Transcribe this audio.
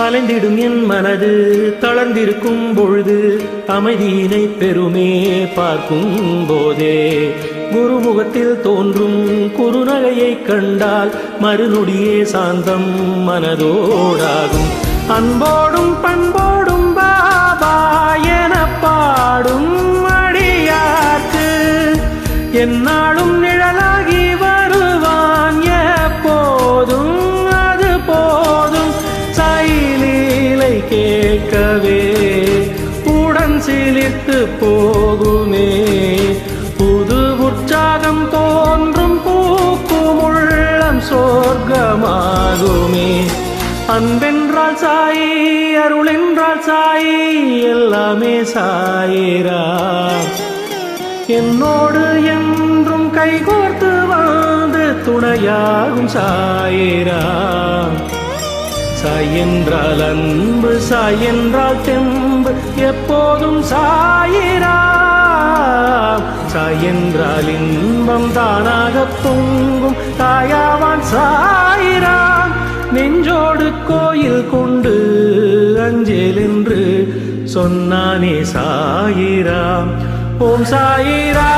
அலைந்திடும் என் மனது தளர்ந்திருக்கும் பொழுது அமைதியினை பெருமே பார்க்கும் போதே குருமுகத்தில் தோன்றும் குறுநகையை கண்டால் மறுநொடியே சாந்தம் மனதோடாகும். அன்போடும் பண்போடும் பாபா என பாடும் அடியார்க்கு என்னாலும் நிழலாகி வருவான் எப்போதும் அது போதும். சாயிலீலை கேட்கவே உடன் சிலிர்த்து போகுமே, புது உற்சாகம் தோன்றும் பூக்கும் உள்ளம் சொர்க்கமாகுமே. அன்பென்றால் சாயி, அருள் என்றால் சாயி, எல்லாமே சாயிரா. என்னோடு என்றும் கைகோர்த்து வந்து துணையாகும் சாயிரா. சாய் என்றால் அன்பு, சாய் என்றால் தெம்பு, எப்போதும் சாயிரா. சாய் என்றால் இன்பம் தானாக பொங்கும் தாயாவான் சாயிரா. நெஞ்சோடு கோயில் கொண்டு அஞ்சேல் என்று சொன்னானே சாயிரா. ஓம் சாயிரா.